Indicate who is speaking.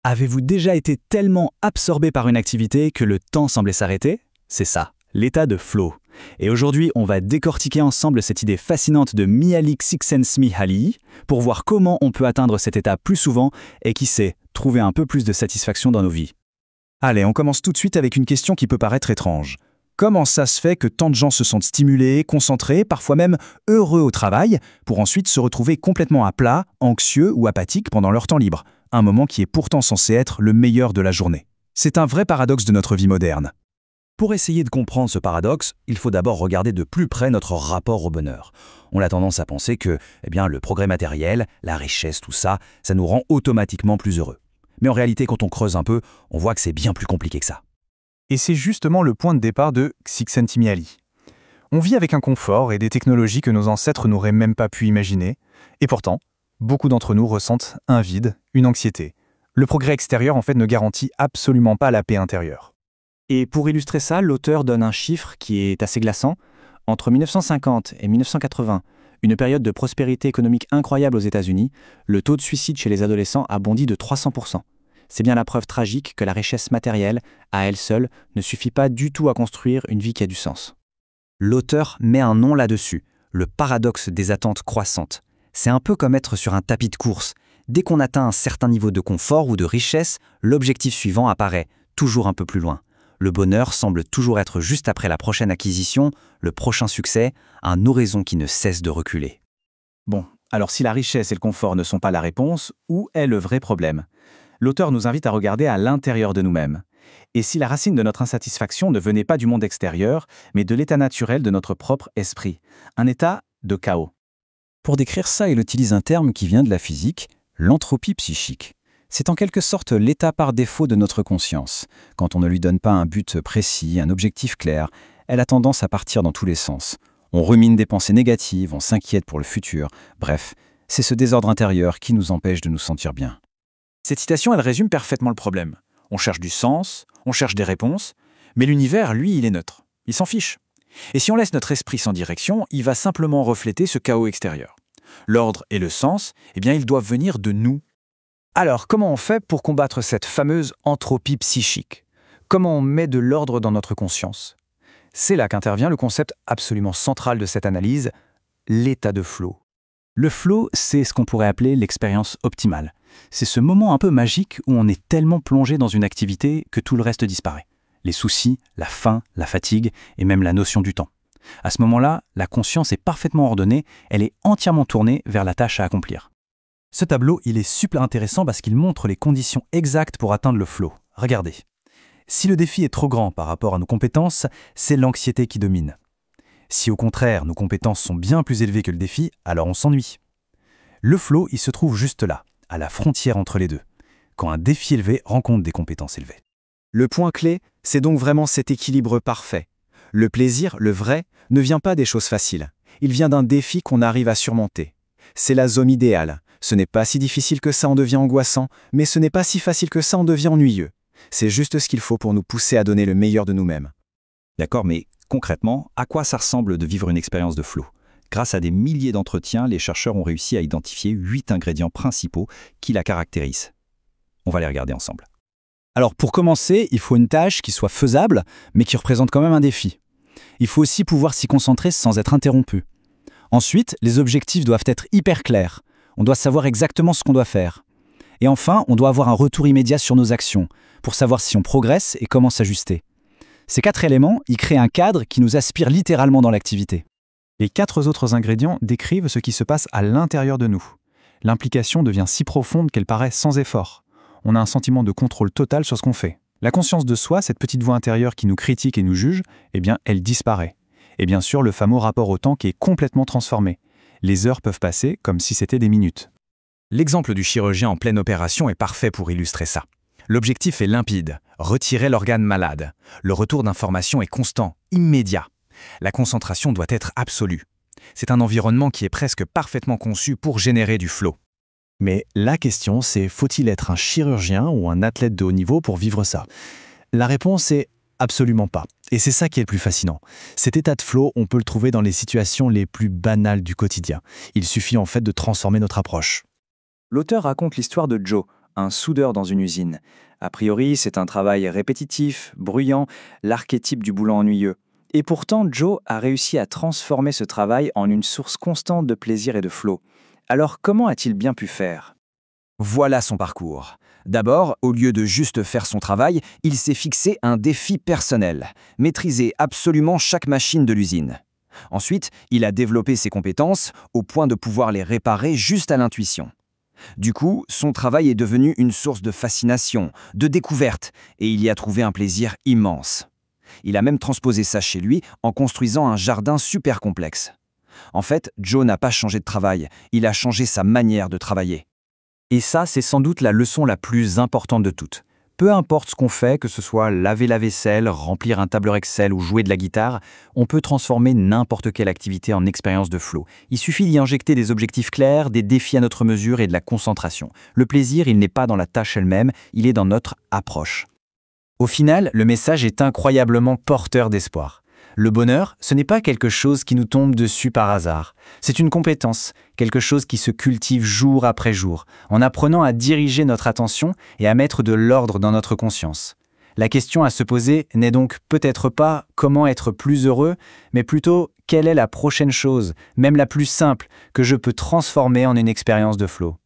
Speaker 1: Avez-vous déjà été tellement absorbé par une activité que le temps semblait s'arrêter? C'est ça, l'état de flow. Et aujourd'hui, on va décortiquer ensemble cette idée fascinante de Mihaly Csikszentmihalyi pour voir comment on peut atteindre cet état plus souvent et qui sait, trouver un peu plus de satisfaction dans nos vies.
Speaker 2: Allez, on commence tout de suite avec une question qui peut paraître étrange. Comment ça se fait que tant de gens se sentent stimulés, concentrés, parfois même heureux au travail, pour ensuite se retrouver complètement à plat, anxieux ou apathiques pendant leur temps libre, un moment qui est pourtant censé être le meilleur de la journée? C'est un vrai paradoxe de notre vie moderne.
Speaker 3: Pour essayer de comprendre ce paradoxe, il faut d'abord regarder de plus près notre rapport au bonheur. On a tendance à penser que le progrès matériel, la richesse, tout ça, ça nous rend automatiquement plus heureux. Mais en réalité, quand on creuse un peu, on voit que c'est bien plus compliqué que ça.
Speaker 2: Et c'est justement le point de départ de Csikszentmihalyi. On vit avec un confort et des technologies que nos ancêtres n'auraient même pas pu imaginer, et pourtant, beaucoup d'entre nous ressentent un vide, une anxiété. Le progrès extérieur, en fait, ne garantit absolument pas la paix intérieure.
Speaker 4: Et pour illustrer ça, l'auteur donne un chiffre qui est assez glaçant. Entre 1950 et 1980, une période de prospérité économique incroyable aux États-Unis, le taux de suicide chez les adolescents a bondi de 300%. C'est bien la preuve tragique que la richesse matérielle, à elle seule, ne suffit pas du tout à construire une vie qui a du sens.
Speaker 3: L'auteur met un nom là-dessus, le paradoxe des attentes croissantes. C'est un peu comme être sur un tapis de course. Dès qu'on atteint un certain niveau de confort ou de richesse, l'objectif suivant apparaît, toujours un peu plus loin. Le bonheur semble toujours être juste après la prochaine acquisition, le prochain succès, un horizon qui ne cesse de reculer.
Speaker 4: Bon, alors si la richesse et le confort ne sont pas la réponse, où est le vrai problème ? L'auteur nous invite à regarder à l'intérieur de nous-mêmes. Et si la racine de notre insatisfaction ne venait pas du monde extérieur, mais de l'état naturel de notre propre esprit, un état de chaos.
Speaker 5: Pour décrire ça, il utilise un terme qui vient de la physique, l'entropie psychique. C'est en quelque sorte l'état par défaut de notre conscience. Quand on ne lui donne pas un but précis, un objectif clair, elle a tendance à partir dans tous les sens. On rumine des pensées négatives, on s'inquiète pour le futur. Bref, c'est ce désordre intérieur qui nous empêche de nous sentir bien.
Speaker 4: Cette citation, elle résume parfaitement le problème. On cherche du sens, on cherche des réponses, mais l'univers, lui, il est neutre. Il s'en fiche. Et si on laisse notre esprit sans direction, il va simplement refléter ce chaos extérieur. L'ordre et le sens, ils doivent venir de nous.
Speaker 2: Alors, comment on fait pour combattre cette fameuse entropie psychique? Comment on met de l'ordre dans notre conscience? C'est là qu'intervient le concept absolument central de cette analyse, l'état de flow.
Speaker 1: Le flow, c'est ce qu'on pourrait appeler l'expérience optimale. C'est ce moment un peu magique où on est tellement plongé dans une activité que tout le reste disparaît. Les soucis, la faim, la fatigue et même la notion du temps. À ce moment-là, la conscience est parfaitement ordonnée, elle est entièrement tournée vers la tâche à accomplir.
Speaker 2: Ce tableau, il est super intéressant parce qu'il montre les conditions exactes pour atteindre le flow. Regardez. Si le défi est trop grand par rapport à nos compétences, c'est l'anxiété qui domine. Si au contraire, nos compétences sont bien plus élevées que le défi, alors on s'ennuie. Le flow, il se trouve juste là, à la frontière entre les deux, quand un défi élevé rencontre des compétences élevées.
Speaker 6: Le point clé, c'est donc vraiment cet équilibre parfait. Le plaisir, le vrai, ne vient pas des choses faciles. Il vient d'un défi qu'on arrive à surmonter. C'est la zone idéale. Ce n'est pas si difficile que ça en devient angoissant, mais ce n'est pas si facile que ça en devient ennuyeux. C'est juste ce qu'il faut pour nous pousser à donner le meilleur de nous-mêmes.
Speaker 3: D'accord, mais concrètement, à quoi ça ressemble de vivre une expérience de flow? Grâce à des milliers d'entretiens, les chercheurs ont réussi à identifier 8 ingrédients principaux qui la caractérisent. On va les regarder ensemble.
Speaker 1: Alors pour commencer, il faut une tâche qui soit faisable, mais qui représente quand même un défi. Il faut aussi pouvoir s'y concentrer sans être interrompu. Ensuite, les objectifs doivent être hyper clairs. On doit savoir exactement ce qu'on doit faire. Et enfin, on doit avoir un retour immédiat sur nos actions, pour savoir si on progresse et comment s'ajuster. Ces 4 éléments, ils créent un cadre qui nous aspire littéralement dans l'activité.
Speaker 2: Les 4 autres ingrédients décrivent ce qui se passe à l'intérieur de nous. L'implication devient si profonde qu'elle paraît sans effort. On a un sentiment de contrôle total sur ce qu'on fait. La conscience de soi, cette petite voix intérieure qui nous critique et nous juge, elle disparaît. Et bien sûr, le fameux rapport au temps qui est complètement transformé. Les heures peuvent passer comme si c'était des minutes.
Speaker 6: L'exemple du chirurgien en pleine opération est parfait pour illustrer ça. L'objectif est limpide, retirer l'organe malade. Le retour d'information est constant, immédiat. La concentration doit être absolue. C'est un environnement qui est presque parfaitement conçu pour générer du flow.
Speaker 4: Mais la question, c'est faut-il être un chirurgien ou un athlète de haut niveau pour vivre ça? La réponse est absolument pas. Et c'est ça qui est le plus fascinant. Cet état de flow, on peut le trouver dans les situations les plus banales du quotidien. Il suffit en fait de transformer notre approche.
Speaker 7: L'auteur raconte l'histoire de Joe,
Speaker 4: un soudeur dans une usine. A priori, c'est un travail répétitif, bruyant, l'archétype du boulot ennuyeux. Et pourtant, Joe a réussi à transformer ce travail en une source constante de plaisir et de flow. Alors comment a-t-il bien pu faire ?
Speaker 3: Voilà son parcours. D'abord, au lieu de juste faire son travail, il s'est fixé un défi personnel, maîtriser absolument chaque machine de l'usine. Ensuite, il a développé ses compétences au point de pouvoir les réparer juste à l'intuition. Du coup, son travail est devenu une source de fascination, de découverte, et il y a trouvé un plaisir immense. Il a même transposé ça chez lui en construisant un jardin super complexe. En fait, Joe n'a pas changé de travail, il a changé sa manière de travailler. Et ça, c'est sans doute la leçon la plus importante de toutes. Peu importe ce qu'on fait, que ce soit laver la vaisselle, remplir un tableur Excel ou jouer de la guitare, on peut transformer n'importe quelle activité en expérience de flow. Il suffit d'y injecter des objectifs clairs, des défis à notre mesure et de la concentration. Le plaisir, il n'est pas dans la tâche elle-même, il est dans notre approche. Au final, le message est incroyablement porteur d'espoir. Le bonheur, ce n'est pas quelque chose qui nous tombe dessus par hasard. C'est une compétence, quelque chose qui se cultive jour après jour, en apprenant à diriger notre attention et à mettre de l'ordre dans notre conscience. La question à se poser n'est donc peut-être pas comment être plus heureux, mais plutôt quelle est la prochaine chose, même la plus simple, que je peux transformer en une expérience de flow.